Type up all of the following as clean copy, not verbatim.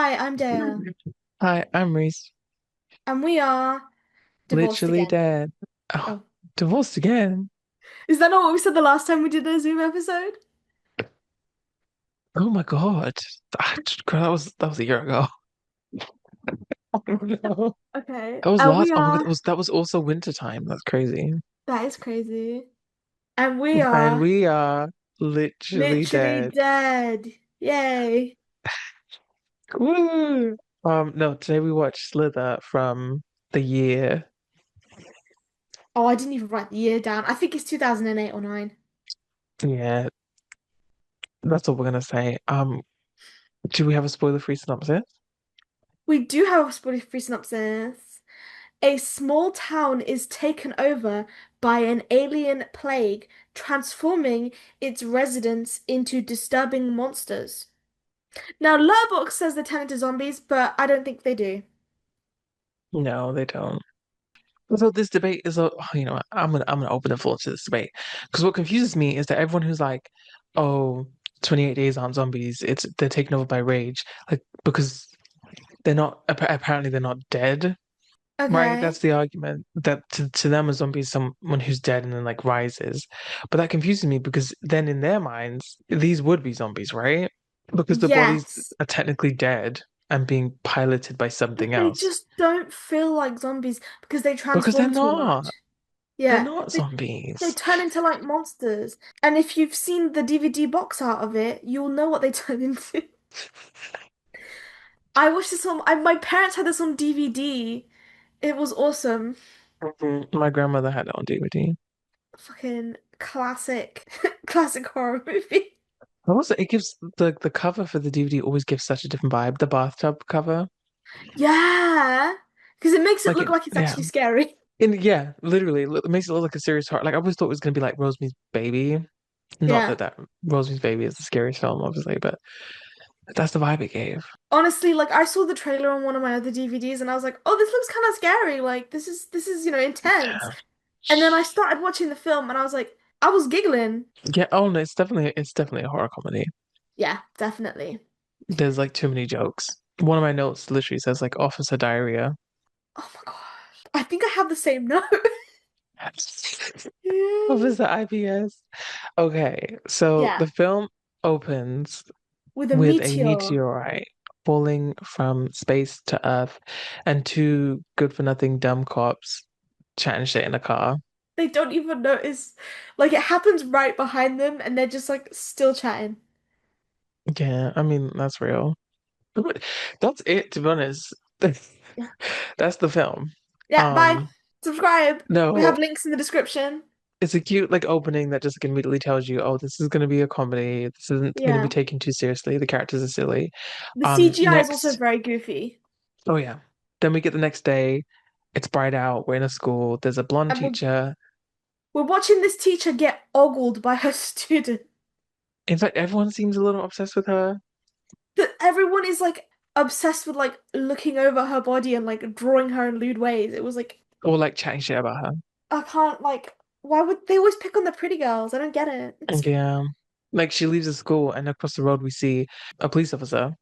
Hi, I'm Dale, Hi, I'm Reese. and we are divorced Literally again. dead. Oh, Oh, divorced again. is that not what we said the last time we did a Zoom episode? Oh my God. That was a year ago. Oh no. Okay, That was and last. we Oh, are, that was also winter time. That's crazy. that is crazy. And we And are we are literally literally dead. dead. Yay. Woo! No, today we watched Slither from the year. Oh, I didn't even write the year down. I think it's 2008 or 9. Yeah, that's all we're gonna say. Do we have a spoiler-free synopsis? We do have a spoiler-free synopsis. A small town is taken over by an alien plague, transforming its residents into disturbing monsters. Now, Letterboxd says they turn into zombies, but I don't think they do. No, they don't. So this debate is what, I'm gonna open the floor to this debate because what confuses me is that everyone who's like, oh, 28 days aren't zombies, they're taken over by rage, like because they're not apparently they're not dead, right? Okay. That's the argument that to them a zombie is someone who's dead and then like rises, but that confuses me because then in their minds these would be zombies, right? Because the bodies Yes. are technically dead and being piloted by something But they else just don't feel like zombies because they because transform too much. they're Yeah. not They zombies. turn into like monsters. And if you've seen the DVD box art of it, you'll know what they turn into. I watched this on my parents had this on DVD. It was awesome. My grandmother had it on DVD. Fucking classic classic horror movie. Also, it gives the cover for the DVD always gives such a different vibe. The bathtub cover, Yeah. Because it makes it like look it, like it's yeah, actually scary. yeah, literally, it makes it look like a serious horror. Like I always thought it was gonna be like Rosemary's Baby. Not Yeah. that Rosemary's Baby is the scariest film, obviously, but that's the vibe it gave. Honestly, like I saw the trailer on one of my other DVDs and I was like, "Oh, this looks kind of scary. Like this is intense." Yeah, And then I started watching the film and I was like, I was giggling. yeah. Oh no, it's definitely a horror comedy. Yeah, definitely. There's like too many jokes. One of my notes literally says like Officer Diarrhea. Oh my gosh. I think I have the same note. Officer IPS. Okay, so Yeah, the film opens with a with a meteor. meteorite falling from space to Earth and two good for nothing dumb cops chatting shit in a car. They don't even notice. Like it happens right behind them and they're just like still chatting. Yeah, I mean, that's real. But that's it, to be honest. Yeah. That's the film. Yeah, bye. Um, Subscribe. We have no, links in the description. it's a cute like opening that just like, immediately tells you, oh, this is gonna be a comedy. This isn't gonna be Yeah. taken too seriously. The characters are silly. The CGI is also Next, very goofy. oh yeah. Then we get the next day. It's bright out. We're in a school. There's a blonde And teacher. we're watching this teacher get ogled by her student. In fact, everyone seems a little obsessed with her. That everyone is like obsessed with like looking over her body and like drawing her in lewd ways. It was like Or like chatting shit about her. I can't like why would they always pick on the pretty girls? I don't get it. And yeah. Like she leaves the school and across the road we see a police officer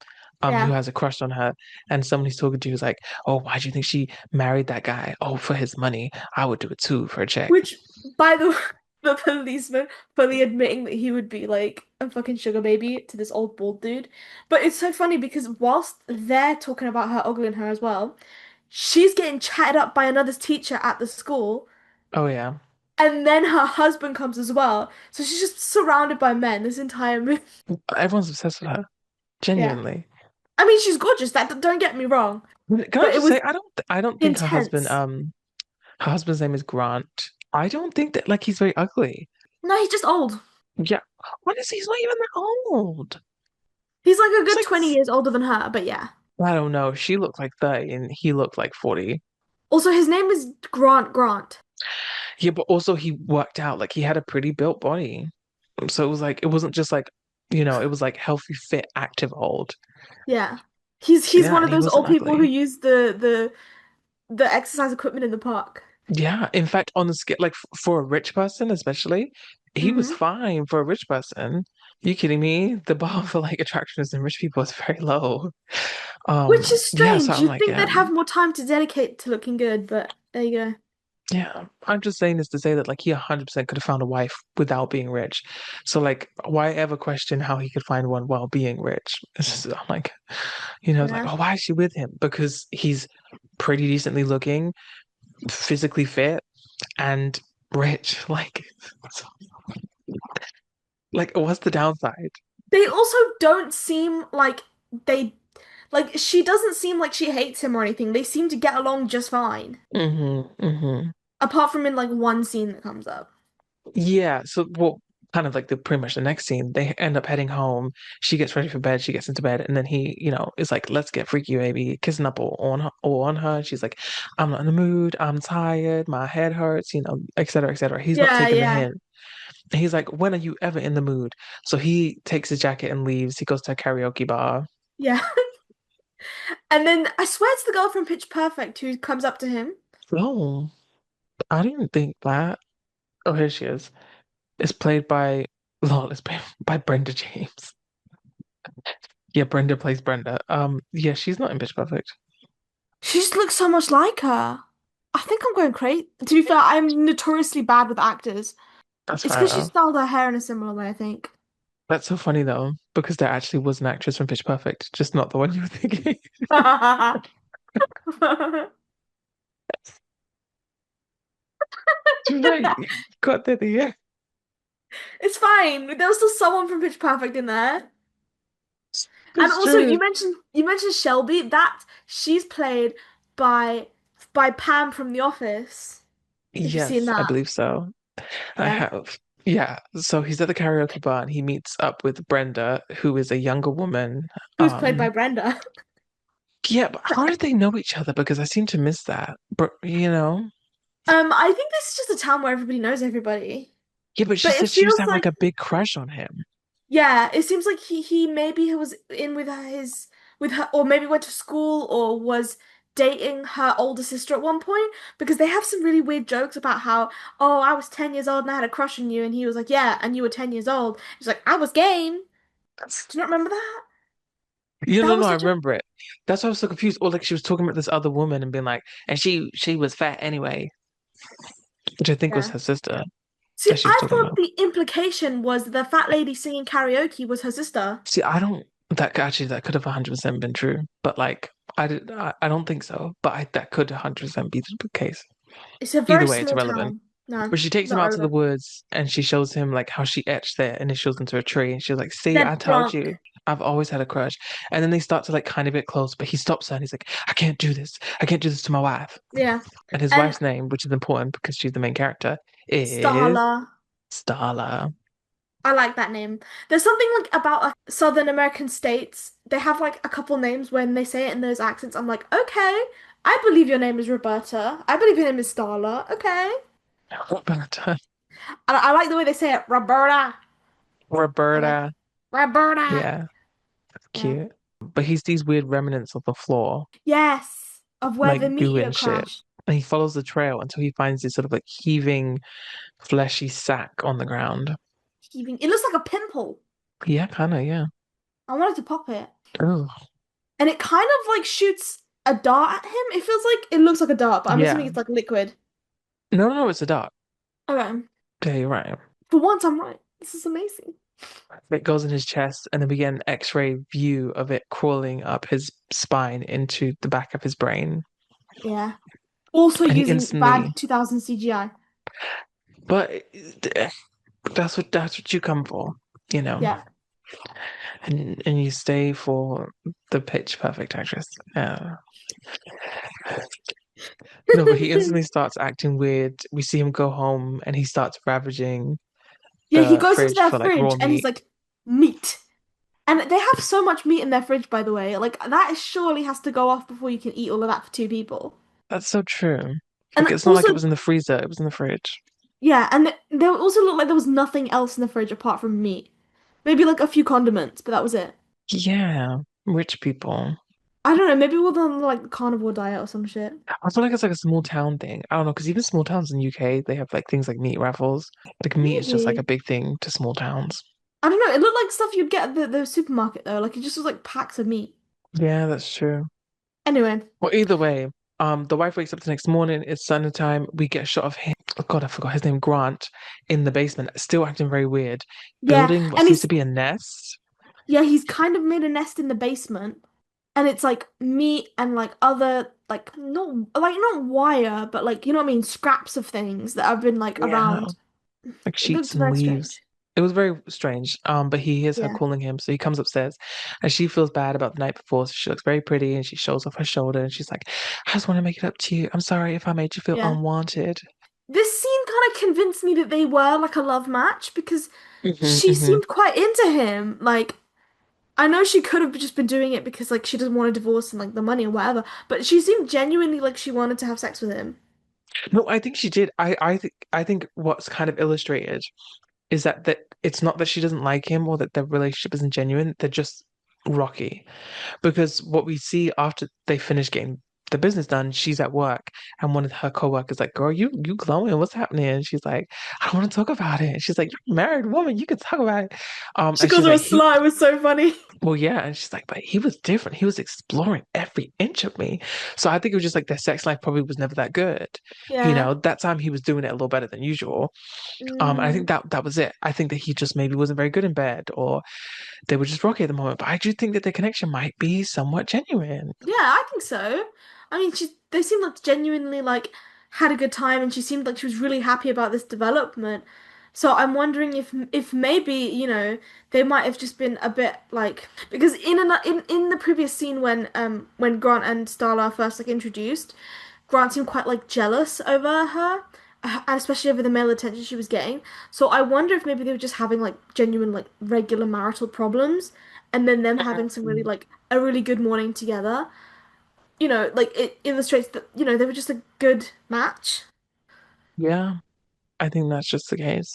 who Yeah. has a crush on her and someone he's talking to is like, oh, why do you think she married that guy? Oh, for his money. I would do it too for a check. Which by the way, the policeman fully admitting that he would be like a fucking sugar baby to this old bald dude. But it's so funny because whilst they're talking about her ogling her as well, she's getting chatted up by another teacher at the school. Oh yeah. And then her husband comes as well. So she's just surrounded by men this entire movie. Everyone's obsessed with her. Yeah. Genuinely. I mean, she's gorgeous. That don't get me wrong, Can I but it just was say I don't think intense. her husband's name is Grant. I don't think that like he's very ugly. No, he's just old. Yeah. Honestly, he's not even that old. He's like a It's good like 20 years older than her, but yeah. I don't know. She looked like 30 and he looked like 40. Also, his name is Grant. Yeah, but also he worked out. Like he had a pretty built body. So it was like it wasn't just like, it was like healthy, fit, active old. Yeah. He's Yeah, one and of he those wasn't old people who ugly. use the exercise equipment in the park. Yeah, in fact, on the scale, like for a rich person, especially, he was Hmm. fine for a rich person. You kidding me? The bar for like attractiveness in rich people is very low. Which is Yeah, so strange. I'm You'd like, think yeah, they'd have more time to dedicate to looking good, but there you go. yeah. I'm just saying this to say that like he 100% could have found a wife without being rich. So like, why ever question how he could find one while being rich? It's just, I'm like, like, Yeah. oh, why is she with him? Because he's pretty decently looking, physically fit, and rich. Like, what's the downside? They also don't seem like they she doesn't seem like she hates him or anything. They seem to get along just fine. Mm-hmm. Apart from in like one scene that comes up. Yeah, so well, kind of like the pretty much the next scene, they end up heading home. She gets ready for bed, she gets into bed, and then he, is like, "Let's get freaky, baby," kissing up all on her. She's like, "I'm not in the mood. I'm tired. My head hurts," et cetera, et cetera. He's not Yeah, taking the yeah, hint. And he's like, "When are you ever in the mood?" So he takes his jacket and leaves. He goes to a karaoke bar. yeah. And then I swear it's the girl from Pitch Perfect who comes up to him. Oh, I didn't think that. Oh, here she is. It's played by, lol, it's played by Brenda James. Yeah, Brenda plays Brenda. Yeah, she's not in Pitch Perfect. She just looks so much like her. I think I'm going crazy. To be fair, I'm notoriously bad with actors. That's It's fair because she though. styled her hair in a similar way, I think. That's so funny though, because there actually was an actress from Pitch Perfect, just not the one you were thinking. Right. Got there, yeah. It's fine. There was still someone from Pitch Perfect in there. And It's also, true. you mentioned Shelby. That she's played by Pam from The Office. If you've seen Yes, I that, believe so. I yeah. have. Yeah. So he's at the karaoke bar and he meets up with Brenda, who is a younger woman. Who's played by Um, Brenda. yeah, but how did they know each other? Because I seem to miss that. But I think this is just a town where everybody knows everybody. yeah, but she But it said she used to feels have like like a big crush on him. yeah, it seems like he maybe was in with her or maybe went to school or was dating her older sister at one point because they have some really weird jokes about how, oh, I was 10 years old and I had a crush on you and he was like, yeah, and you were 10 years old. He's like, I was game. Do you not remember that? That No, was I such a remember it. That's why I was so confused. Or like she was talking about this other woman and being like, and she was fat anyway, which I think was yeah. her sister See, that she was I talking thought about. the implication was the fat lady singing karaoke was her sister. See, I don't. That could have 100% been true, but like I don't think so. But that could 100% be the case. It's a Either very way, it's small irrelevant. town. No, But she takes him not out to the relevant. woods and she shows him like how she etched their initials into a tree, and she was like, "See, They're I told drunk. you." I've always had a crush. And then they start to like kind of get close, but he stops her and he's like, "I can't do this. I can't do this to my wife." Yeah. And his And wife's name, which is important because she's the main character, is Starla. Starla. I like that name. There's something like about Southern American states. They have like a couple names when they say it in those accents. I'm like, okay, I believe your name is Roberta. I believe your name is Starla. Okay. Roberta. And I like the way they say it, Roberta. I like Roberta. Roberta. Yeah, Yeah. cute. But he sees weird remnants of the floor, Yes. Of where the like goo meteor and shit. crashed. And he follows the trail until he finds this sort of like heaving, fleshy sack on the ground. Heaving. It looks like a pimple. Yeah, kind of, yeah. I wanted to pop it. Oh, And it kind of like shoots a dart at him. It feels like it looks like a dart, but I'm assuming yeah. it's like liquid. No, no, no, it's a dot. Okay. Yeah, you're right. For once, I'm right. This is amazing. It goes in his chest, and then we get an X-ray view of it crawling up his spine into the back of his brain. Yeah. Also And he using instantly, bad 2000 CGI. but that's what you come for, you know, Yeah. and you stay for the pitch perfect actress. Yeah. No, but he instantly starts acting weird. We see him go home, and he starts ravaging Yeah, he the goes into fridge their for like fridge raw and he's meat. like, meat. And they have so much meat in their fridge, by the way. Like, that surely has to go off before you can eat all of that for two people. That's so true. And Like it's not like it also, was in the freezer; it was in the fridge. yeah, and there also looked like there was nothing else in the fridge apart from meat. Maybe like a few condiments, but that was it. Yeah, rich people. I don't know, maybe we're on like the carnivore diet or some shit. I feel like it's like a small town thing. I don't know, because even small towns in UK, they have like things like meat raffles. Like meat is just like a Maybe. big thing to small towns. I don't know. It looked like stuff you'd get at the supermarket though. Like it just was like packs of meat. Yeah, that's true. Anyway, Well, either way, the wife wakes up the next morning. It's Sunday time. We get a shot of him. Oh God, I forgot his name. Grant in the basement, still acting very weird, yeah, building what and seems to he's be a nest. yeah, he's kind of made a nest in the basement, and it's like meat and like other like not wire, but like you know what I mean, scraps of things that have been like Yeah, around. like It sheets looked and very leaves. strange. It was very strange. But he hears her Yeah, calling him, so he comes upstairs, and she feels bad about the night before. So she looks very pretty, and she shows off her shoulder, and she's like, "I just want to make it up to you. I'm sorry if I made you feel yeah. unwanted." This scene kind of convinced me that they were like a love match because Hmm, she hmm. seemed quite into him. Like I know she could have just been doing it because like she doesn't want a divorce and like the money or whatever, but she seemed genuinely like she wanted to have sex with him. No, I think she did. I think what's kind of illustrated is that it's not that she doesn't like him or that their relationship isn't genuine. They're just rocky. Because what we see after they finish getting the business done, she's at work and one of her coworkers like, "Girl, you glowing. What's happening?" And she's like, "I don't want to talk about it." And she's like, "You're a married woman. You can talk about it." She And calls she's her a like, slut. It was so funny. well, yeah." And she's like, "But he was different. He was exploring every inch of me." So I think it was just like their sex life probably was never that good. Yeah. That time he was doing it a little better than usual. I think Mm, that was it. I think that he just maybe wasn't very good in bed, or they were just rocky at the moment. But I do think that their connection might be somewhat genuine. yeah, I think so. I mean, they seemed like genuinely like had a good time, and she seemed like she was really happy about this development. So I'm wondering if maybe, they might have just been a bit like because in the previous scene when Grant and Starla are first like introduced, Grant seemed quite like jealous over her, and especially over the male attention she was getting. So I wonder if maybe they were just having like genuine like regular marital problems, and then them having some really Mhm. like a really good morning together. Like it illustrates that, they were just a good match. Yeah, I think that's just the case.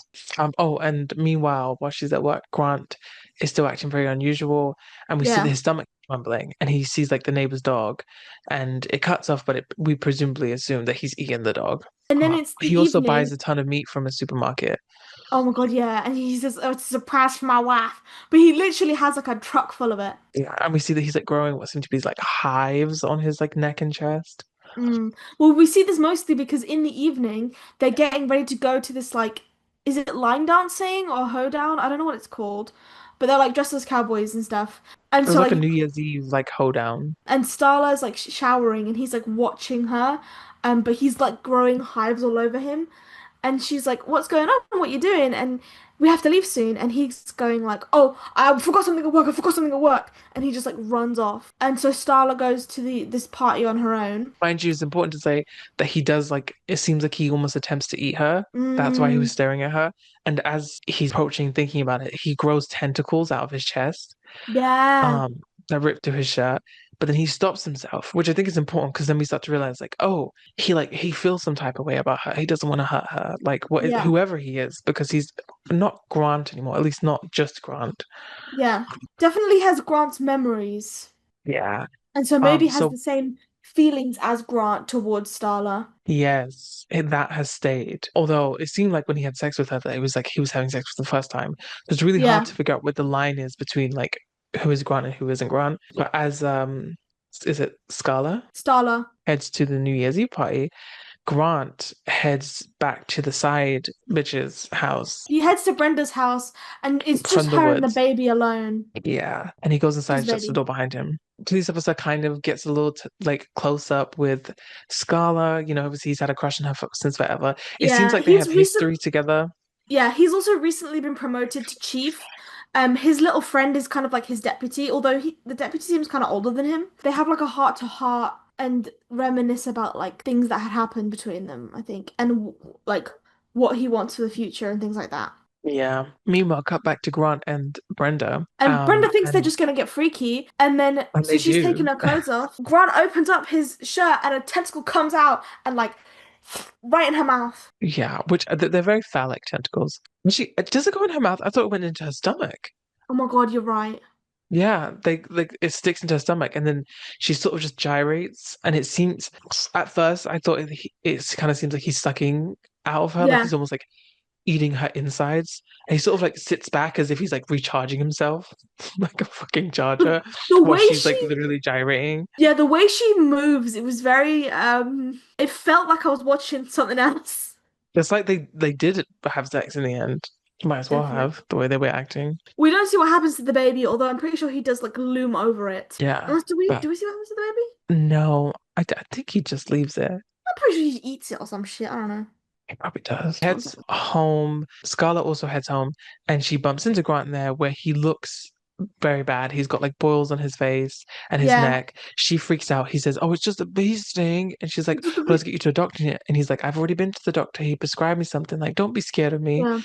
Oh, and meanwhile, while she's at work, Grant is still acting very unusual, and we see that Yeah. his stomach rumbling, and he sees like the neighbor's dog, and it cuts off, but we presumably assume that he's eaten the dog. And then it's the He also buys evening. a ton of meat from a supermarket. Oh my God, yeah. And he says, "Oh, it's a surprise for my wife." But he literally has like a truck full of it. Yeah, and we see that he's like growing what seem to be like hives on his like neck and chest. Mm. Well, we see this mostly because in the evening they're getting ready to go to this like, is it line dancing or hoedown? I don't know what it's called, but they're like dressed as cowboys and stuff. And It was so like a like, New Year's Eve like hoedown. and Starla's like showering and he's like watching her, but he's like growing hives all over him. And she's like, "What's going on? What you doing?" And we have to leave soon. And he's going like, "Oh, I forgot something at work. I forgot something at work." And he just like runs off. And so Starla goes to the this party on her own. Mind you, it's important to say that he does like it seems like he almost attempts to eat her. That's why he was Mm, staring at her. And as he's approaching, thinking about it, he grows tentacles out of his chest, yeah, um, that rip through his shirt. But then he stops himself, which I think is important because then we start to realize, like, oh, he feels some type of way about her. He doesn't want to hurt her, like yeah, whoever he is, because he's not Grant anymore. At least not just Grant. yeah. Definitely has Grant's memories, Yeah. and so maybe has So the same feelings as Grant towards Starla. yes, that has stayed. Although it seemed like when he had sex with her that it was like he was having sex for the first time. It's really hard Yeah, to figure out what the line is between like who is Grant and who isn't Grant. But as is it Scala Starla. heads to the New Year's Eve party, Grant heads back to the side bitch's house He heads to Brenda's house, and it's just from the her and the woods. baby alone. Yeah, and he goes inside Just and shuts the baby. door behind him. Police officer kind of gets a little like close up with Scala. Obviously he's had a crush on her since forever. It seems Yeah, like they have history together. he's also recently been promoted to chief. His little friend is kind of like his deputy, although the deputy seems kind of older than him. They have like a heart to heart and reminisce about like things that had happened between them, I think, and like what he wants for the future and things like that. Yeah. Meanwhile, cut back to Grant and Brenda. And Brenda thinks they're And just gonna get freaky, and then so they she's taking do. her clothes off. Grant opens up his shirt, and a tentacle comes out and like right in her mouth. Yeah, which they're very phallic tentacles. Does it go in her mouth? I thought it went into her stomach. Oh my God, you're right. Yeah, they like it sticks into her stomach, and then she sort of just gyrates. And it seems at first I thought it kind of seems like he's sucking out of her, like Yeah. he's almost like eating her insides. And he sort of like sits back as if he's like recharging himself, like a fucking The, charger, the while way she's like she literally gyrating. Yeah, the way she moves, it was very it felt like I was watching something else. It's like they did have sex in the end. Might as well Definitely. have the way they were acting. We don't see what happens to the baby, although I'm pretty sure he does like loom over it. Yeah, Unless but do we see what happens to the baby? no, I think he just leaves it. I'm pretty sure he eats it or some shit. I don't know. He probably does. One Heads second. home. Scarlett also heads home, and she bumps into Grant there, where he looks very bad. He's got like boils on his face and his Yeah. neck. She freaks out. He says, "Oh, it's just a bee sting," and she's like, It's just a "Well, let's bit. get you to a doctor." And he's like, "I've already been to the doctor. He prescribed me something. Like, don't be scared of me." Yeah.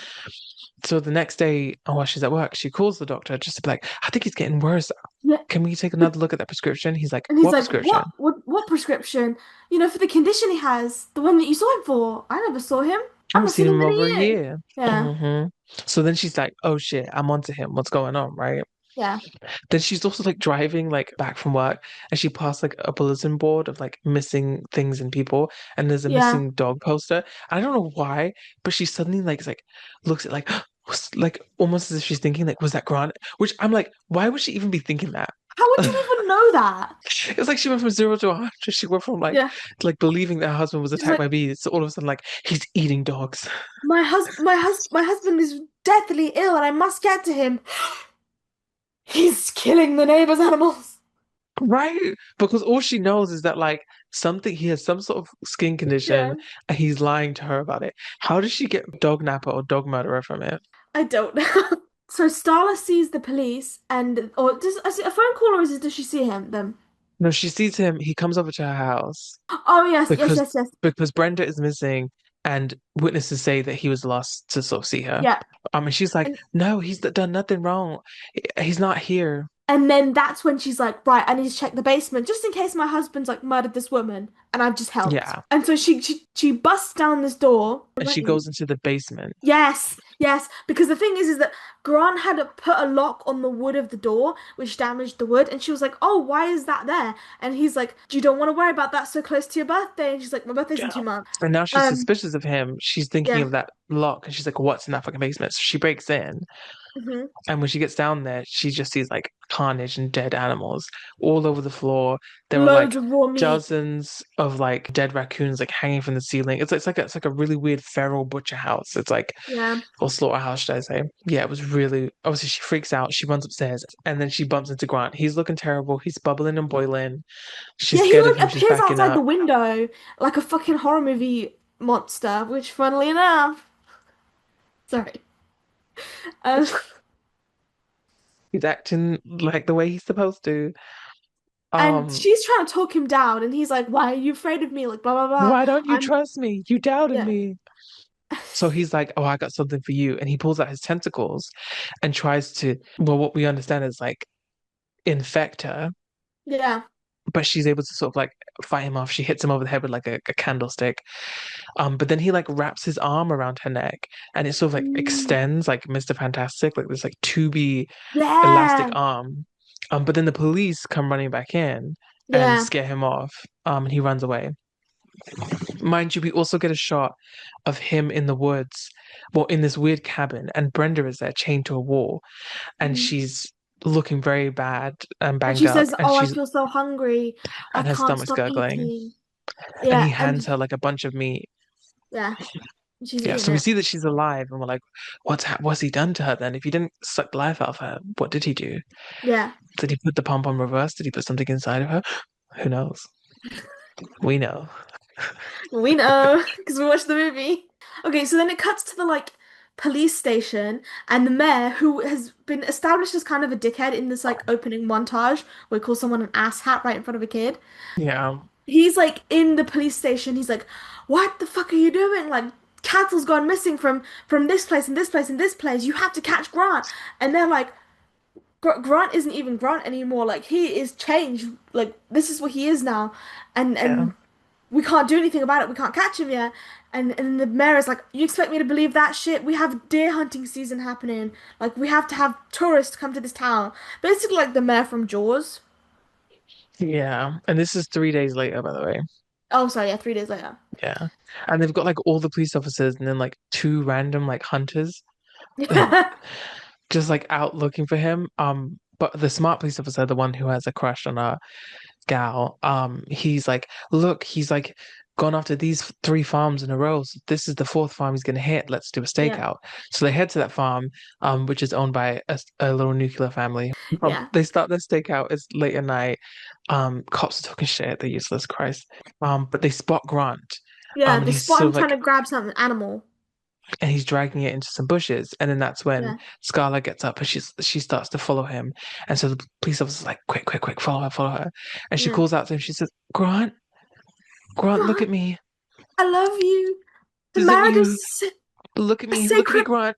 So the next day, while she's at work, she calls the doctor just to be like, "I think he's getting worse. Yeah. Can we take another look at that prescription?" He's like, And he's "What like, prescription? what prescription? You know, for the condition he has, the one that you saw him for. I never saw him. I I've haven't not seen seen him him in over a a year. year." Yeah. So then she's like, "Oh shit, I'm onto him. What's going on, right?" Yeah. Then she's also like driving like back from work, and she passed like a bulletin board of like missing things and people, and there's a Yeah. missing dog poster. I don't know why, but she suddenly like looks at like like almost as if she's thinking like, was that Grant? Which I'm like, why would she even be thinking that? How would you even know that? It's like she went from 0 to 100. She went from Yeah. like believing that her husband was She's attacked like, by bees to all of a sudden like he's eating dogs. my husband is deathly ill and I must get to him. He's killing the neighbor's animals. Right? Because all she knows is that like something he has some sort of skin Yeah. condition and he's lying to her about it. How does she get dog napper or dog murderer from it? I don't know. So Starla sees the police and or is it a phone call or does she see him them? No, she sees him, he comes over to her house Oh yes, because yes. because Brenda is missing and witnesses say that he was the last to sort of see her. Yeah. And she's like, And no, done nothing wrong. He's not here. and then that's when she's like, right, I need to check the basement just in case my husband's like murdered this woman and I've just helped. Yeah. And so she busts down this door. And she goes into the basement. Yes. Because the thing is that Grant had put a lock on the wood of the door, which damaged the wood, and she was like, "Oh, why is that there?" And he's like, "You don't want to worry about that so close to your birthday." And she's like, "My birthday's in Yeah. 2 months." And now she's Um, suspicious of him. She's thinking yeah. of that lock and she's like, what's in that fucking basement? So she breaks in. hmm And when she gets down there, she just sees like carnage and dead animals all over the floor. There are Loads like of raw meat. dozens of like dead raccoons like hanging from the ceiling. It's like a really weird feral butcher house. It's like Yeah. or slaughterhouse, should I say? Yeah, it was really obviously she freaks out. She runs upstairs and then she bumps into Grant. He's looking terrible. He's bubbling and boiling. She's Yeah, he scared of him. like She's appears backing outside the up. window like a fucking horror movie monster, which funnily enough, sorry. Um, He's acting like the way he's supposed to. and Um, she's trying to talk him down, and he's like, "Why are you afraid of me?" Like blah blah blah. why don't you I'm trust me? You doubted yeah. me. So he's like, "Oh, I got something for you," and he pulls out his tentacles and tries to. Well, what we understand is like infect her, Yeah. but she's able to sort of like fight him off. She hits him over the head with like a candlestick. But then he like wraps his arm around her neck, and it sort of like Mm. extends like Mr. Fantastic, like this like tubey elastic Yeah. arm. But then the police come running back in and Yeah. scare him off. And he runs away. Mind you, we also get a shot of him in the woods, well, in this weird cabin, and Brenda is there chained to a wall, and Mhm. she's looking very bad and And banged she up, says, "Oh, I feel so hungry. I and her can't stomach's stop gurgling, eating." and he Yeah, and hands her like a bunch of meat. yeah, she's Yeah, eating so we it. see that she's alive, and we're like, what's he done to her then? If he didn't suck the life out of her, what did he do? Yeah, Did he put the pump on reverse? Did he put something inside of her? Who knows? We know. we know because we watched the movie. Okay, so then it cuts to the like police station, and the mayor, who has been established as kind of a dickhead in this like opening montage, where he calls someone an asshat right in front of a kid. Yeah, He's like in the police station. He's like, "What the fuck are you doing? Like, cattle's gone missing from this place and this place and this place. You have to catch Grant." And they're like, Grant isn't even Grant anymore. Like, he is changed. Like, this is what he is now, yeah. and we can't do anything about it. We can't catch him yet." And the mayor is like, "You expect me to believe that shit? We have deer hunting season happening. Like, we have to have tourists come to this town." Basically, like the mayor from Jaws. Yeah, and this is 3 days later, by the way. Oh, sorry, yeah, 3 days later. Yeah. And they've got like all the police officers and then like two random like hunters just like out looking for him. But the smart police officer, the one who has a crush on gal, he's like, look, he's like gone after these three farms in a row. So this is the fourth farm he's gonna hit. Let's do a Yeah, stakeout. So they head to that farm, which is owned by a little nuclear family. yeah, They start their stakeout. It's late at night. Cops are talking shit. They're useless, Christ. But they spot Grant. yeah. And They he's spot sort him of trying like, to grab some animal. and he's dragging it into some bushes. And then that's when Yeah, Scarla gets up and she starts to follow him. And so the police officer's like, quick, quick, quick, follow her, follow her. And she yeah. calls out to him. She says, Grant, Grant, look Grant, at me. I love you. The Is it marriage you? is a Look at me, sacred. Grant.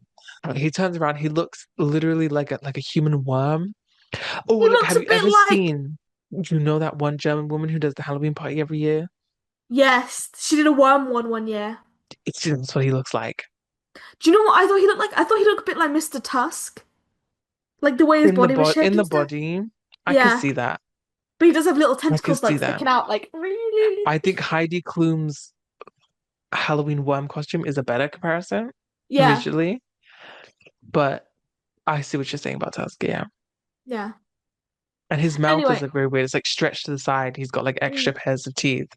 He turns around. He looks literally like a human worm. Oh, He look, looks have a you bit ever like. seen, you know that one German woman who does the Halloween party every year? Yes, she did a worm one year. It's that's what he looks like. Do you know what I thought he looked like? I thought he looked a bit like Mr. Tusk, like the way his body was In shaped the and stuff. body, I could Yeah, see that. but he does have little I could tentacles see like that. sticking out, like really. I think Heidi Klum's Halloween worm costume is a better comparison Yeah, visually, but I see what you're saying about Tusk, yeah. yeah. And his mouth is Anyway, like very weird. It's like stretched to the side. He's got like extra mm, pairs of teeth.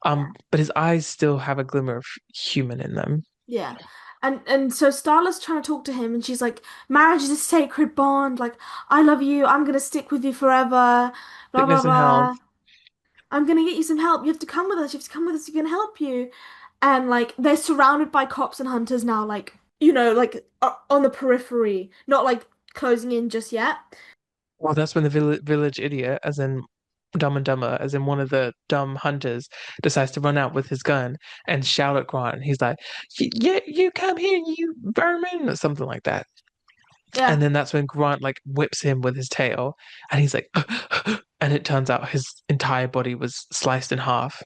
yeah, But his eyes still have a glimmer of human in them. yeah. And so Starla's trying to talk to him, and she's like, "Marriage is a sacred bond. Like, I love you. I'm gonna stick with you forever. Blah blah Sickness and health. blah. I'm gonna get you some help. You have to come with us. You have to come with us. We can help you." And like they're surrounded by cops and hunters now, like like on the periphery, not like closing in just yet. Well, that's when the village idiot, as in Dumb and Dumber, as in one of the dumb hunters, decides to run out with his gun and shout at Grant. He's like, "Yeah, you come here, you vermin," or something like that. And Yeah. then that's when Grant like whips him with his tail, and he's like, and it turns out his entire body was sliced in half.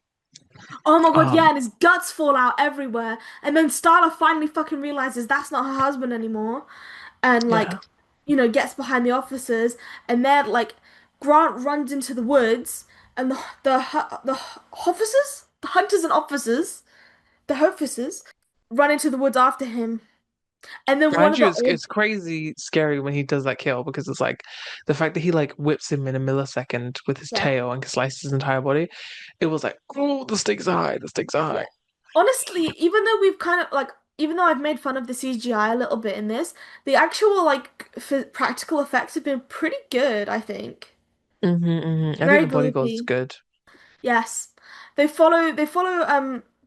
Oh my God, yeah, Um, and his guts fall out everywhere. And then Starla finally fucking realizes that's not her husband anymore. And like, yeah. gets behind the officers. And then like Grant runs into the woods and the officers, the hunters and officers, the officers run into the woods after him. And then one Mind of you, the old it's crazy scary when he does that kill because it's like the fact that he like whips him in a millisecond with his yeah, tail and slices his entire body. It was like, oh, the stakes are high, the stakes are high. yeah. Honestly, even though we've kind of like even though I've made fun of the CGI a little bit in this, the actual like practical effects have been pretty good, I think. I think Very the bodyguard's bloopy. good. Yes. They follow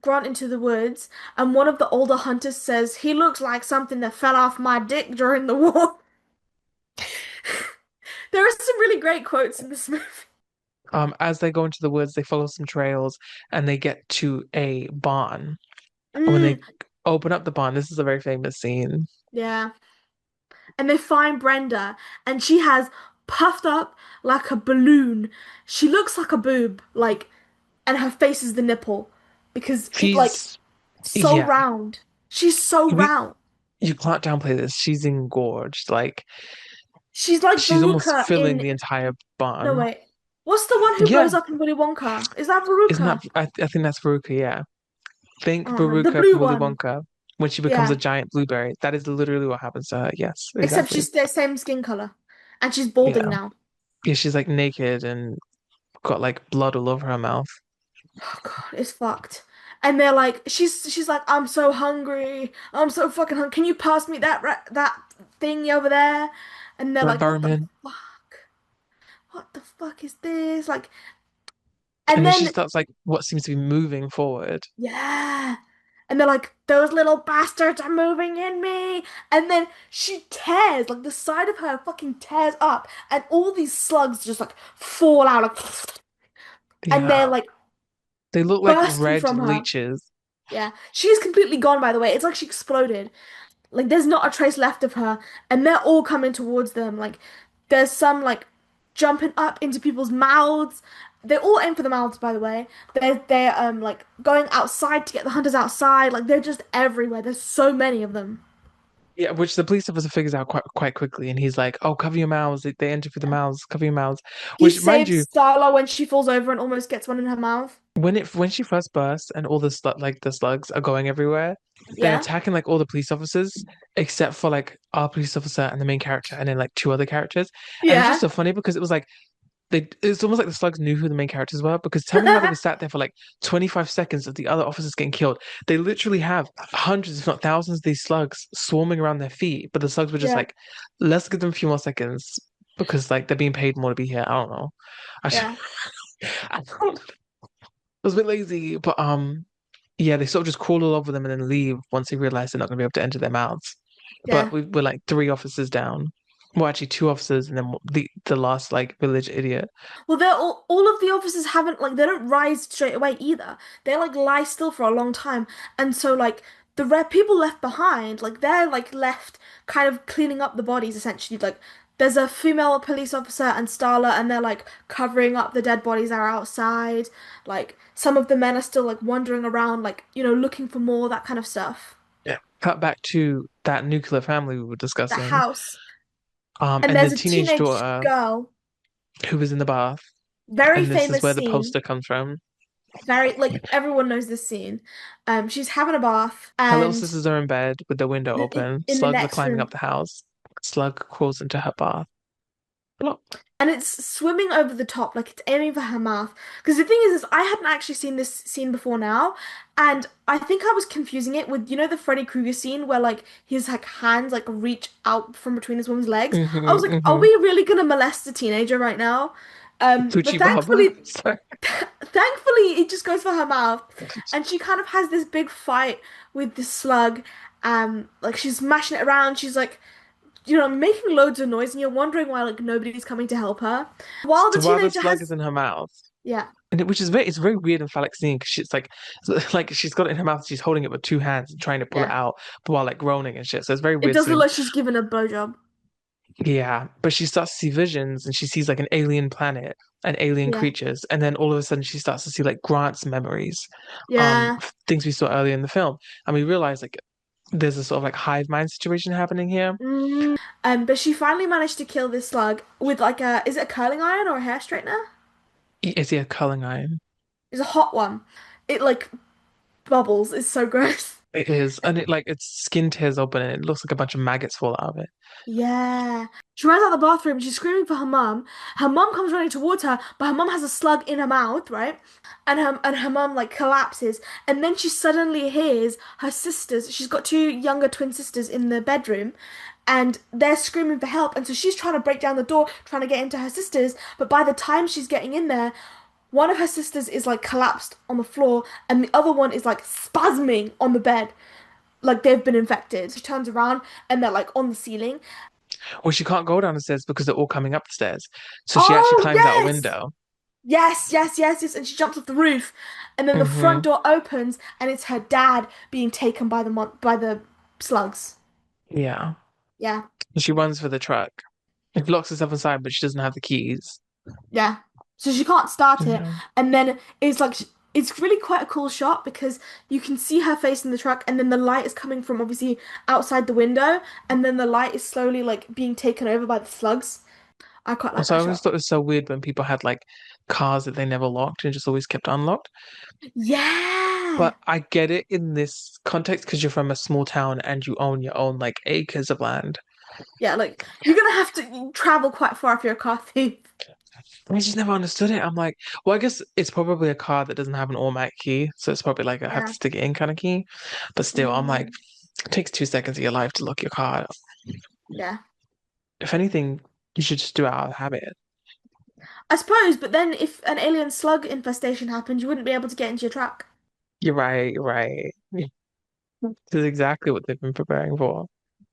Grant into the woods and one of the older hunters says he looks like something that fell off my dick during the war. There are some really great quotes in this movie. As they go into the woods, they follow some trails and they get to a barn. And when Mm, they open up the barn, this is a very famous scene. yeah. And they find Brenda and she has puffed up like a balloon. She looks like a boob, like and her face is the nipple because it like She's, so yeah, round. She's so we round. you can't downplay this. She's engorged. Like She's like she's almost Veruca filling in the entire no barn. wait. What's the one who Yeah, blows up in Willy Wonka? Is that isn't that? Veruca? I think that's Veruca. Yeah, think The Veruca blue from Willy one. Wonka when she becomes a Yeah. giant blueberry. That is literally what happens to her. Yes, Except exactly. she's the same skin color. And she's balding Yeah, now. yeah. She's like naked and got like blood all over her mouth. Oh God, it's fucked. And they're like, she's like, I'm so hungry. I'm so fucking hungry. Can you pass me that thing over there? And they're That like, what the vermin. fuck? What the fuck is this? Like, And and then she then starts like what seems to be moving forward. yeah. And they're like, those little bastards are moving in me. And then she tears, like the side of her fucking tears up, and all these slugs just like fall out, like, and they're Yeah, like they look like bursting red from her. leeches. Yeah, she's completely gone, by the way. It's like she exploded. Like there's not a trace left of her, and they're all coming towards them. Like there's some like jumping up into people's mouths. They all aim for the mouths, by the way. They're like going outside to get the hunters outside. Like they're just everywhere. There's so many of them. Yeah, which the police officer figures out quite quickly, and he's like, "Oh, cover your mouths. They enter through the mouths. Cover your mouths." He Which, mind saves you, Starla when she falls over and almost gets one in her mouth. when she first bursts and all the slugs are going everywhere, they're Yeah. attacking like all the police officers except for like our police officer and the main character, and then like two other characters. And it's just Yeah. so funny because it was like it's almost like the slugs knew who the main characters were because tell me how they were sat there for like 25 seconds of the other officers getting killed. They literally have hundreds, if not thousands, of these slugs swarming around their feet, but the slugs were just Yeah. like, let's give them a few more seconds because like they're being paid more to be here. I don't know. I, just, Yeah. I don't, I was a bit lazy, but yeah, they sort of just crawl all over them and then leave once they realize they're not going to be able to enter their mouths. But Yeah. we're like three officers down. Well, actually, two officers and then the last like village idiot. Well, they're all of the officers haven't like they don't rise straight away either. They like lie still for a long time, and so like the red people left behind, like they're like left kind of cleaning up the bodies essentially. Like there's a female police officer and Starla, and they're like covering up the dead bodies that are outside. Like some of the men are still like wandering around, like looking for more that kind of stuff. Yeah. Cut back to that nuclear family we were The discussing. house, and And the there's a teenage teenage daughter girl, who was in the bath. very And this is famous where the scene. poster comes from. Very like everyone knows this scene. She's having a bath Her little and sisters are in bed with the window open. in the Slugs are next climbing up room, the house. Slug crawls into her bath. Plop. and it's swimming over the top, like it's aiming for her mouth. Because the thing is I hadn't actually seen this scene before now, and I think I was confusing it with the Freddy Krueger scene where like his like hands like reach out from between his woman's legs. I was like, are Mm-hmm. we really gonna molest a teenager right now? But Coochie Baba. thankfully, Sorry. thankfully, it just goes for her mouth, and she kind of has this big fight with the slug. Like she's mashing it around. She's like, making loads of noise, and you're wondering why like nobody's coming to help her. While the So while the teenager slug is has, in her mouth, yeah, which is it's a very weird and phallic scene because she's like, like she's got it in her mouth, she's holding it with two hands and trying to pull it yeah, out, but while like groaning and shit. So it's a very it weird does look scene. like she's given a blowjob. Yeah, but she starts to see visions and she sees like an alien planet and alien Yeah, creatures, and then all of a sudden she starts to see like Grant's memories, yeah. things we saw earlier in the film, and we realize like there's a sort of like hive mind situation happening here. But she finally managed to kill this slug with like is it a curling iron or a hair straightener? Is he a culling iron? It's a hot one. It like bubbles. It's so gross. It is, and it like its skin tears open and it looks like a bunch of maggots fall out of it. Yeah. She runs out of the bathroom. She's screaming for her mum. Her mum comes running towards her, but her mum has a slug in her mouth, right? And her mum like collapses, and then she suddenly hears her sisters. She's got two younger twin sisters in the bedroom, and they're screaming for help. And so she's trying to break down the door, trying to get into her sisters. But by the time she's getting in there, one of her sisters is like collapsed on the floor, and the other one is like spasming on the bed, like they've been infected. She turns around, and they're like on the ceiling. Well, she can't go down the stairs because they're all coming up the stairs, so she actually Oh, climbs out a yes! window. Yes, yes, yes, yes. And she jumps off the roof. And then the front Hmm. door opens and it's her dad being taken by the slugs. Yeah, Yeah. she runs for the truck. She locks herself inside, but she doesn't have the keys. Yeah. So she can't start it. Yeah. And then it's like it's really quite a cool shot because you can see her face in the truck and then the light is coming from obviously outside the window and then the light is slowly like being taken over by the slugs. I quite like Also, I that always shot. thought it was so weird when people had like cars that they never locked and just always kept unlocked. Yeah. But I get it in this context because you're from a small town and you own your own like acres of land. Yeah, like you're gonna have to travel quite far if you're a car thief. I just never understood it. I'm like, well, I guess it's probably a car that doesn't have an automatic key, so it's probably like I have to Yeah. stick it in kind of key. But still, I'm like, Mm, it takes 2 seconds of your life to lock your car. yeah. If anything, you should just do it out of habit. I suppose, but then if an alien slug infestation happened, you wouldn't be able to get into your truck. You're right, you're right. Yeah. This is exactly what they've been preparing for.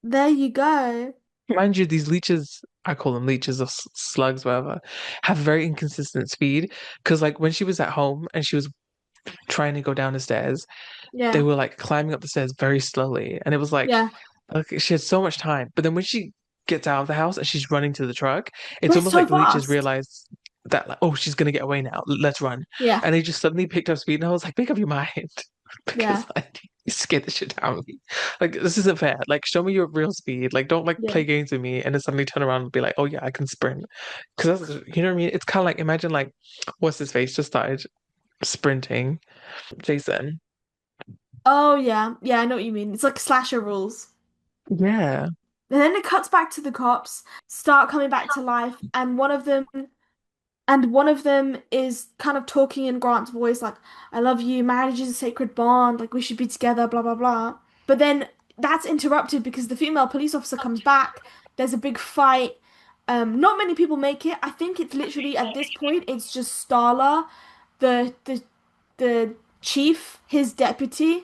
There you go. Mind you, these leeches, I call them leeches or slugs, whatever, have very inconsistent speed. Because, like, when she was at home and she was trying to go down the stairs, they Yeah. were like climbing up the stairs very slowly. And it was like, Yeah. okay, she had so much time. But then when she gets out of the house and she's running to the truck, it's They're almost so like the leeches fast. realize that, like, oh, she's gonna get away now. Let's run. Yeah. And they just suddenly picked up speed. And I was like, make up your mind. Because, Yeah. like, You scared the shit out of me. Like this isn't fair. Like show me your real speed. Like don't like Yeah. play games with me and then suddenly turn around and be like, oh yeah, I can sprint. Because that's you know what I mean? It's kind of like imagine like what's his face just started sprinting. Jason. Oh yeah. Yeah, I know what you mean. It's like slasher rules. Yeah. And then it cuts back to the cops, start coming back to life, and one of them is kind of talking in Grant's voice, like, I love you, marriage is a sacred bond, like we should be together, blah blah blah. But then that's interrupted because the female police officer comes back, there's a big fight. Not many people make it. I think it's literally at this point it's just Starla, the chief, his deputy.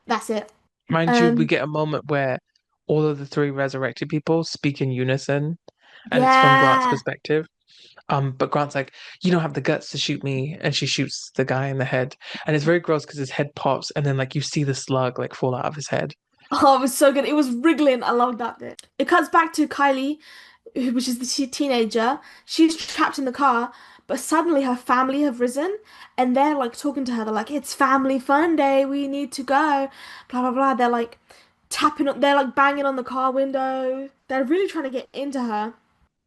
That's it. Mind you, we Um get a moment where all of the three resurrected people speak in unison and it's from Grant's yeah. perspective. But Grant's like, you don't have the guts to shoot me, and she shoots the guy in the head. And it's very gross because his head pops and then like you see the slug like fall out of his head. Oh, it was so good. It was wriggling. I loved that bit. It cuts back to Kylie, which is the teenager. She's trapped in the car, but suddenly her family have risen and they're like talking to her. They're like, "It's family fun day. We need to go." Blah blah blah. They're like they're like banging on the car window. They're really trying to get into her.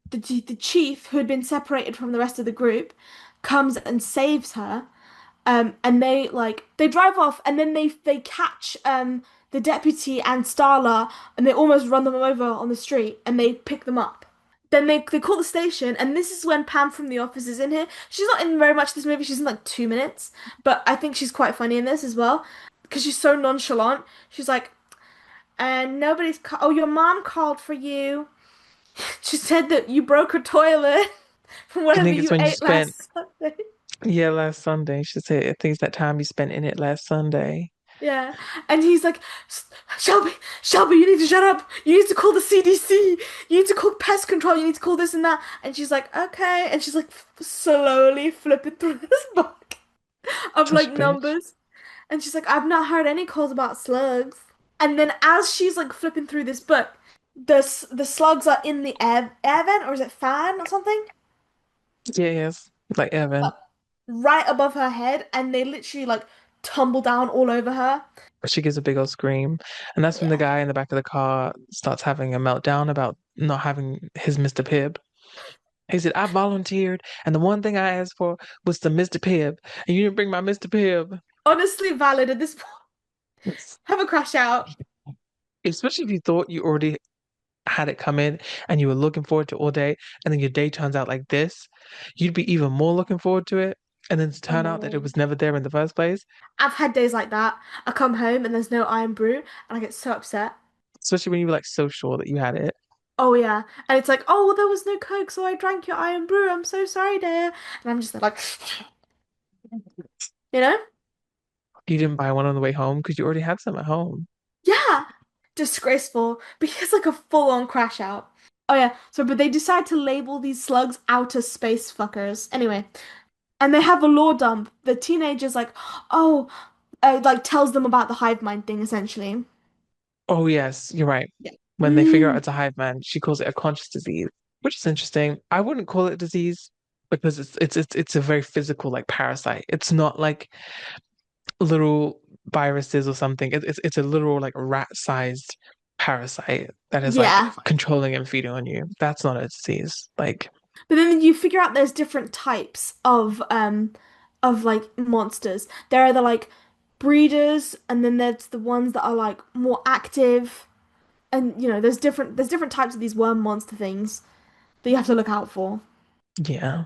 The chief, who had been separated from the rest of the group, comes and saves her. And they drive off, and then they catch the deputy and Starla, and they almost run them over on the street, and they pick them up. Then they call the station, and this is when Pam from The Office is in here. She's not in very much this movie. She's in like 2 minutes, but I think she's quite funny in this as well because she's so nonchalant. She's like, "And oh, your mom called for you. She said that you broke her toilet from I whatever think it's you when you ate spent, last Sunday." yeah, last Sunday. She said, I think it's that time you spent in it last Sunday. Yeah. And he's like, Shelby, Shelby, you need to shut up. You need to call the CDC. You need to call pest control. You need to call this and that. And she's like, okay. And she's like slowly flipping through this book of Such like a bitch. numbers. And she's like, I've not heard any calls about slugs. And then as she's like flipping through this book, the slugs are in the air vent or is it fan or something? Yeah, yes. Like Uh, Evan. Right above her head, and they literally like tumble down all over her. She gives a big old scream. And that's when the Yeah. guy in the back of the car starts having a meltdown about not having his Mr. Pibb. He said, I volunteered, and the one thing I asked for was the Mr. Pibb, and you didn't bring my Mr. Pibb. Honestly valid at this point. Have a crash out. Especially if you thought you already had it come in and you were looking forward to it all day, and then your day turns out like this, you'd be even more looking forward to it. And then to Oh turn my out that it God. was never there in the first place, I've had days like that. I come home and there's no iron brew and I get so upset. especially when you were like so sure that you had it. Oh yeah. And it's like, oh, well, there was no Coke, so I drank your iron brew. I'm so sorry, dear. And I'm just like, you know? You didn't buy one on the way home because you already had some at home. Yeah. Disgraceful. Because like a full-on crash out. Oh yeah. So but they decide to label these slugs outer space fuckers. Anyway. And they have a law dump. The teenager's like, oh, like tells them about the hive mind thing essentially. Oh, yes, you're right. Yeah. When they figure out Mm, it's a hive mind, she calls it a conscious disease, which is interesting. I wouldn't call it a disease because it's a very physical like parasite. It's not like little viruses or something. It's a literal like rat-sized parasite that is like yeah. controlling and feeding on you. That's not a disease. Like, But then you figure out there's different types of like monsters. There are the like breeders, and then there's the ones that are like more active. And you know, there's different types of these worm monster things that you have to look out for. yeah.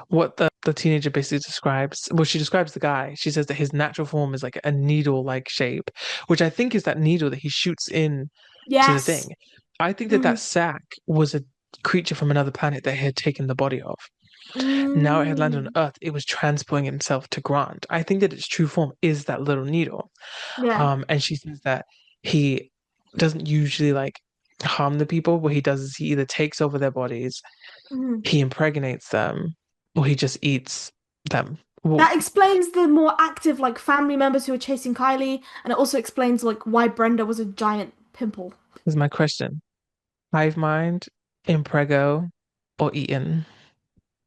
What the teenager basically describes, well, she describes the guy. She says that his natural form is like a needle-like shape, which I think is that needle that he shoots in to the Yes. thing. I think that that Mm. sack was a creature from another planet that had taken the body of. Now it had landed on Mm. Earth. It was transporting itself to Grant. I think that its true form is that little needle. Yeah. And she says that he doesn't usually like harm the people. What he does is he either takes over their bodies, Mhm. he impregnates them, or he just eats them. Well, That explains the more active like family members who are chasing Kylie, and it also explains like why Brenda was a giant pimple. is my question. Hive mind, imprego, or eaten?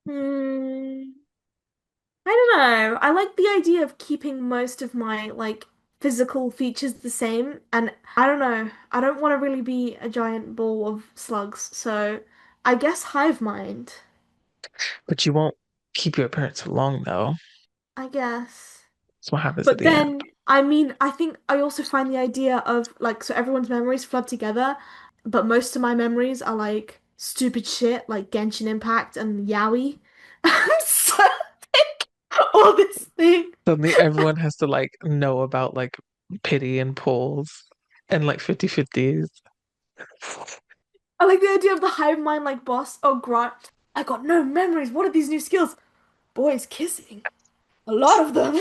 Hmm. I don't know. I like the idea of keeping most of my like physical features the same. And I don't know, I don't want to really be a giant ball of slugs. So I guess hive mind, But you won't keep your appearance for long though. I guess. That's what happens at But the end. then, I mean, I think I also find the idea of like, so everyone's memories flood together, but most of my memories are like stupid shit like Genshin Impact and Yaoi. So like all this thing. Suddenly everyone has to like know about like pity and pulls and like 50/50s. I like the idea of the hive mind like boss. Oh, Grant, I got no memories. What are these new skills? Boys kissing. A lot of them.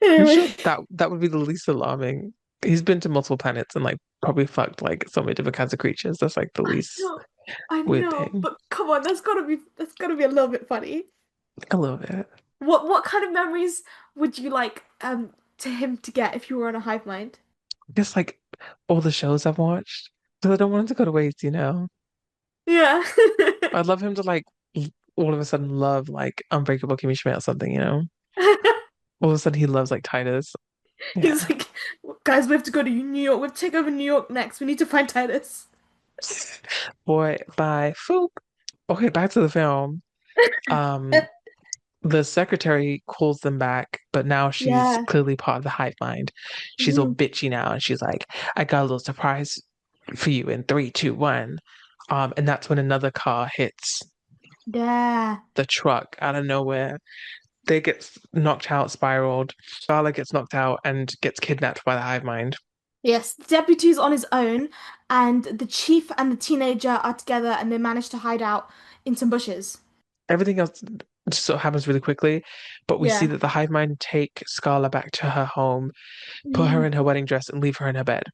I'm Anyway, sure that would be the least alarming. He's been to multiple planets and like probably fucked like so many different kinds of creatures. That's like the I least know, I weird know, thing. but come on, that's gotta be a little bit funny. A little bit. What kind of memories would you like to him to get if you were on a hive mind? Just like all the shows I've watched. So I don't want it to go to waste, you know? Yeah. I'd love him to like all of a sudden love like Unbreakable Kimmy Schmidt or something, you know? All of a sudden he loves like Titus. He's Yeah. like, guys, we have to go to New York. We have to take over New York next. We need to find Titus. Boy, bye. Foop. Okay, back to the film. Um, the secretary calls them back, but now she's Yeah. clearly part of the hive mind. She's all Mhm. bitchy now, and she's like, "I got a little surprise for you in three, two, one." And that's when another car hits Yeah. the truck out of nowhere. They get knocked out, spiraled. Starla gets knocked out and gets kidnapped by the hive mind. Yes, the deputy's on his own, and the chief and the teenager are together, and they manage to hide out in some bushes. Everything else just sort of happens really quickly, but we see Yeah. that the hive mind take Scarla back to her home, put her Mm. in her wedding dress, and leave her in her bed.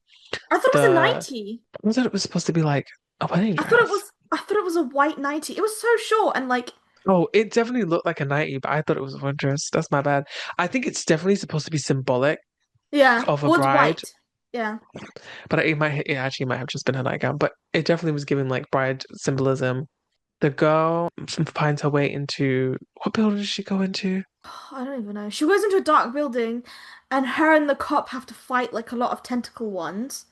I thought it was a The 90. I thought it was supposed to be like a wedding dress. I thought it was a white 90. It was so short and like Oh, it definitely looked like a 90, but I thought it was a wedding dress. That's my bad. I think it's definitely supposed to be symbolic yeah. of a Well, it's bride, white. Yeah. but it actually might have just been a nightgown, but it definitely was giving like bride symbolism. The girl finds her way into what building does she go into? I don't even know. She goes into a dark building and her and the cop have to fight like a lot of tentacle ones.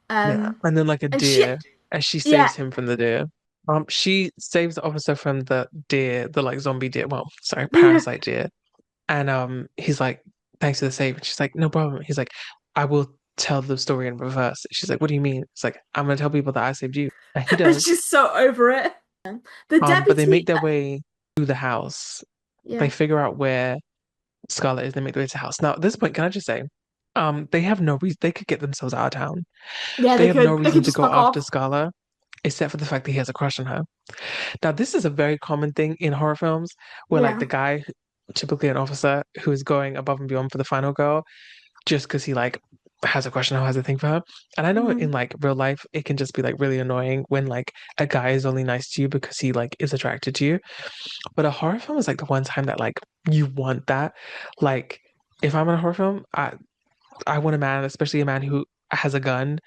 Yeah, Um and then like a and she deer, and she yeah. saves him from the deer. She saves the officer from the deer, the like zombie deer. Well, sorry, parasite deer. And he's like, "Thanks for the save." And she's like, "No problem." He's like, "I will tell the story in reverse." She's like, "What do you mean?" It's like, "I'm gonna tell people that I saved you." And he And does. she's so over it. The But they make deputy their way to the house. They yeah. figure out where Scarlet is. They make their way to the house. Now, at this point, can I just say, they have no reason. They could get themselves out of town. Yeah, They have no they reason could to just go fuck after off. Scarlet, except for the fact that he has a crush on her. Now, this is a very common thing in horror films, where like Yeah. the guy, typically an officer, who is going above and beyond for the final girl, just because he like has a crush on her, has a thing for her. And I know in Mhm. like real life, it can just be like really annoying when like a guy is only nice to you because he like is attracted to you. But a horror film is like the one time that like you want that. Like if I'm in a horror film, I want a man, especially a man who has a gun,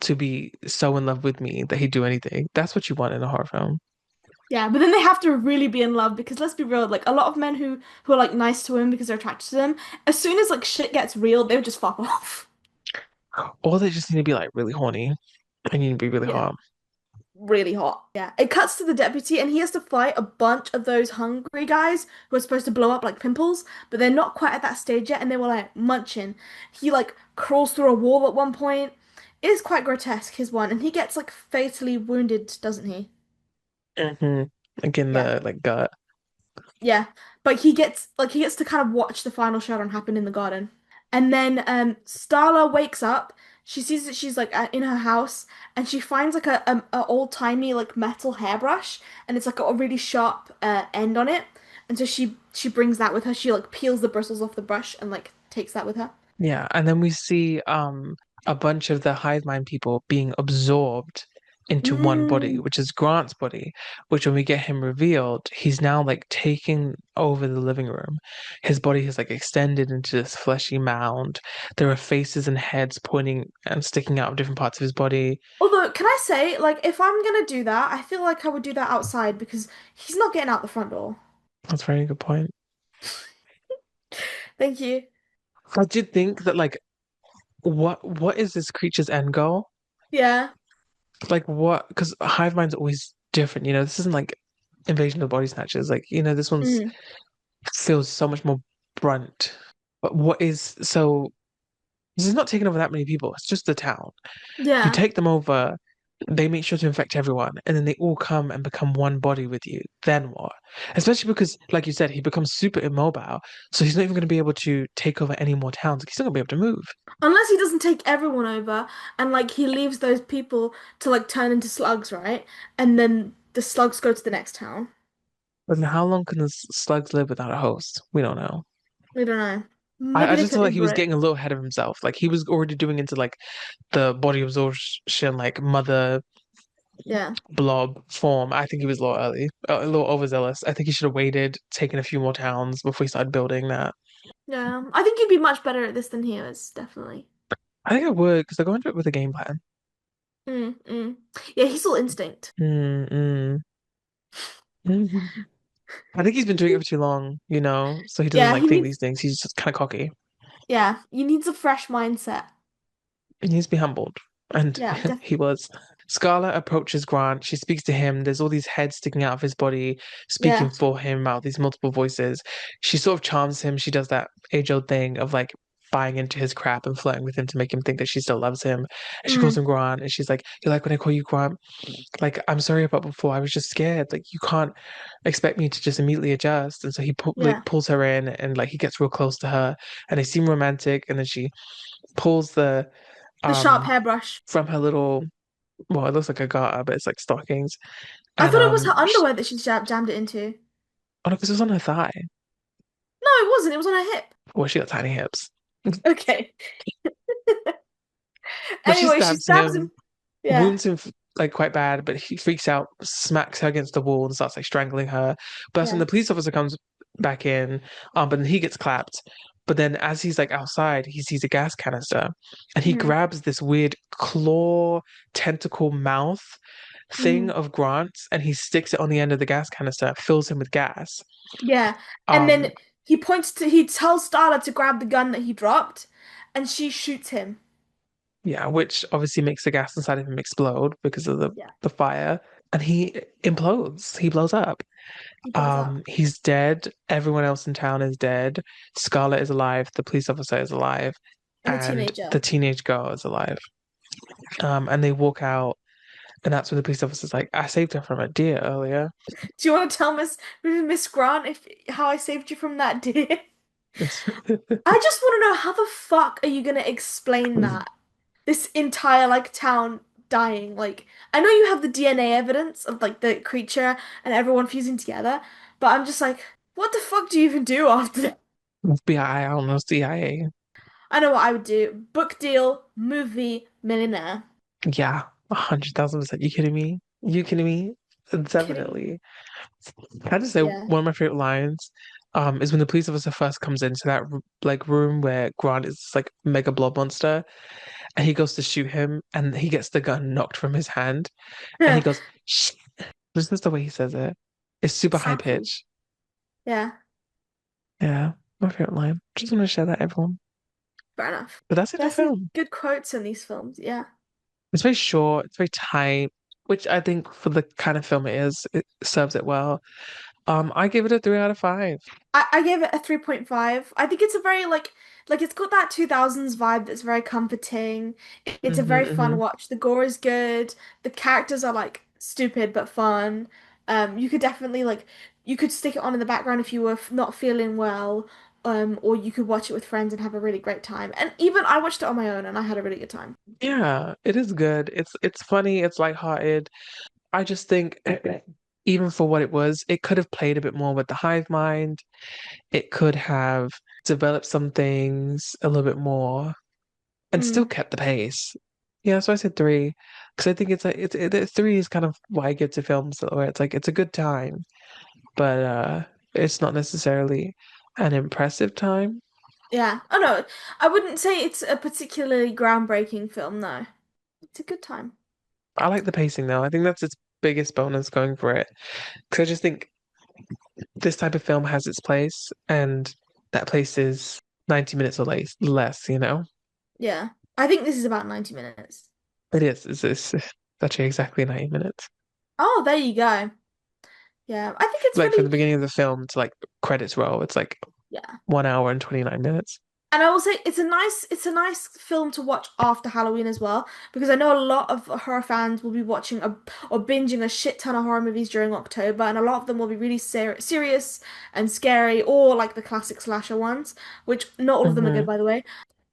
to be so in love with me that he'd do anything. That's what you want in a horror film. Yeah, but then they have to really be in love because let's be real, like a lot of men who are like nice to women because they're attracted to them, as soon as like shit gets real, they would just fuck off. Or they just need to be like really horny and you need to be really Yeah. hot. Really hot. Yeah. It cuts to the deputy and he has to fight a bunch of those hungry guys who are supposed to blow up like pimples, but they're not quite at that stage yet and they were like munching. He like crawls through a wall at one point. It is quite grotesque, his one, and he gets like fatally wounded, doesn't he? Hmm. Again, Yeah. the like gut. Yeah. But he gets to kind of watch the final showdown happen in the garden. And then Starla wakes up. She sees that she's like in her house and she finds like a old-timey like metal hairbrush and it's like got a really sharp end on it. And so she brings that with her. She like peels the bristles off the brush and like takes that with her. Yeah, and then we see a bunch of the hive mind people being absorbed into one body, Mm. which is Grant's body, which when we get him revealed, he's now like taking over the living room. His body has like extended into this fleshy mound. There are faces and heads pointing and sticking out of different parts of his body. Although, can I say, like, if I'm gonna do that, I feel like I would do that outside because he's not getting out the front door. That's a very good point. Thank you. I did think that like what is this creature's end goal? Yeah. Like what? Because hive mind's always different. This isn't like Invasion of the Body Snatchers. Like this one's Mm. feels so much more brunt. But what is so? This is not taking over that many people. It's just the town. You Yeah. take them over, they make sure to infect everyone, and then they all come and become one body with you. Then what? Especially because, like you said, he becomes super immobile, so he's not even going to be able to take over any more towns. He's not going to be able to move. Unless he doesn't take everyone over and like he leaves those people to like turn into slugs, right? And then the slugs go to the next town. But then how long can the slugs live without a host? We don't know. We don't know. I Maybe they just could feel like he was inbreed. getting a little ahead of himself. Like he was already doing into like the body absorption, like mother Yeah. blob form. I think he was a little early, a little overzealous. I think he should have waited, taken a few more towns before he started building that. Yeah. I think you'd be much better at this than he is, definitely. I think I would because I go into it with a game plan. Mm. Yeah, he's all instinct. Mm, mm. I think he's been doing it for too long, so he doesn't Yeah, like he think needs these things. He's just kind of cocky. yeah, he needs a fresh mindset. He needs to be humbled. And Yeah, he was. Scarlett approaches Grant. She speaks to him. There's all these heads sticking out of his body, yeah. speaking for him out these multiple voices. She sort of charms him. She does that age-old thing of like buying into his crap and flirting with him to make him think that she still loves him. And she calls Mm, him Grant, and she's like, "You like when I call you Grant? Like, I'm sorry about before. I was just scared. Like, you can't expect me to just immediately adjust." And so he like yeah. pulls her in, and like he gets real close to her, and they seem romantic. And then she pulls the The sharp um hairbrush. from her little, well, it looks like a garter, but it's like stockings. I And thought it was her underwear that she jammed it into. oh no, because it was on her thigh. No, it wasn't. It was on her hip. Well, she got tiny hips. Okay. But she Anyway, she stabs stabs him, him. Yeah. wounds him like quite bad, but he freaks out, smacks her against the wall, and starts like strangling her. But that's when Yeah. the police officer comes back in, but then he gets clapped. But then as he's like outside, he sees a gas canister, and he Mm, grabs this weird claw tentacle mouth thing mm, of Grant's, and he sticks it on the end of the gas canister, fills him with gas. yeah. And then Um, he tells Starla to grab the gun that he dropped, and she shoots him. yeah, which obviously makes the gas inside of him explode because of the Yeah. the fire, and he implodes. He blows up. He blows up. He's dead. Everyone else in town is dead. Scarlett is alive. The police officer is alive, And the and the teenager. teenage girl is alive. And they walk out, and that's when the police officer's like, "I saved her from a deer earlier." Do you want to tell Miss Grant if how I saved you from that deer? I just want to know how the fuck are you gonna explain that? This entire like town dying. Like I know you have the DNA evidence of like the creature and everyone fusing together, but I'm just like, what the fuck do you even do after that? FBI, I don't know, CIA. I know what I would do. Book deal, movie, millionaire. Yeah, 100,000%. You kidding me? You kidding me? Kidding me? Definitely. Can I just say Yeah. one of my favorite lines is when the police officer first comes into that like room where Grant is this, like mega blob monster, and he goes to shoot him, and he gets the gun knocked from his hand, and he goes, "Shh." This is the way he says it. It's super high Sassy. pitch. Yeah, Yeah, my favorite line. Just want to share that everyone. fair enough. But that's it for There's some film. good quotes in these films. Yeah. It's very short. It's very tight, which I think for the kind of film it is, it serves it well. I give it a 3 out of 5. I gave it a 3.5. I think it's a very like it's got that 2000s vibe that's very comforting. It's a very fun Hmm. watch. The gore is good. The characters are like stupid but fun. You could definitely like you could stick it on in the background if you were not feeling well. Or you could watch it with friends and have a really great time. And even I watched it on my own and I had a really good time. Yeah, it is good. It's funny, it's lighthearted. I just think even for what it was, it could have played a bit more with the hive mind. It could have developed some things a little bit more and still Mm, kept the pace. Yeah, so I said 3 because I think it's like 3 is kind of why I get to films where it's like it's a good time, but it's not necessarily an impressive time. yeah. Oh no, I wouldn't say it's a particularly groundbreaking film, though. It's a good time. I like the pacing though. I think that's its biggest bonus going for it. Because I just think this type of film has its place, and that place is 90 minutes or less, you know? Yeah. I think this is about 90 minutes. It is. It's actually exactly 90 minutes. Oh, there you go. Yeah. I think it's Like from really, the beginning of the film to like credits roll, it's like yeah. 1 hour and 29 minutes. And I will say it's a nice film to watch after Halloween as well because I know a lot of horror fans will be watching or binging a shit ton of horror movies during October, and a lot of them will be really serious and scary, or like the classic slasher ones, which not all of them are good, Hmm. by the way.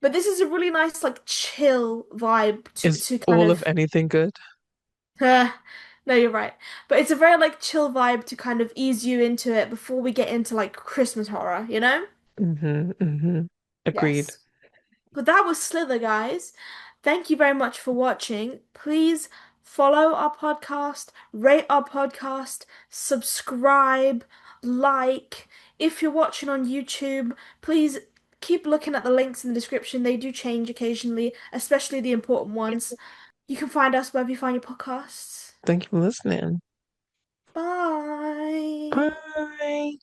But this is a really nice like chill vibe to Is to kind all of of anything good? no, you're right. But it's a very like chill vibe to kind of ease you into it before we get into like Christmas horror, you know? Hmm. Agreed. Yes. But that was Slither, guys. Thank you very much for watching. Please follow our podcast, rate our podcast, subscribe, like. If you're watching on YouTube, please keep looking at the links in the description. They do change occasionally, especially the important ones. You can find us wherever you find your podcasts. Thank you for listening. Bye. Bye.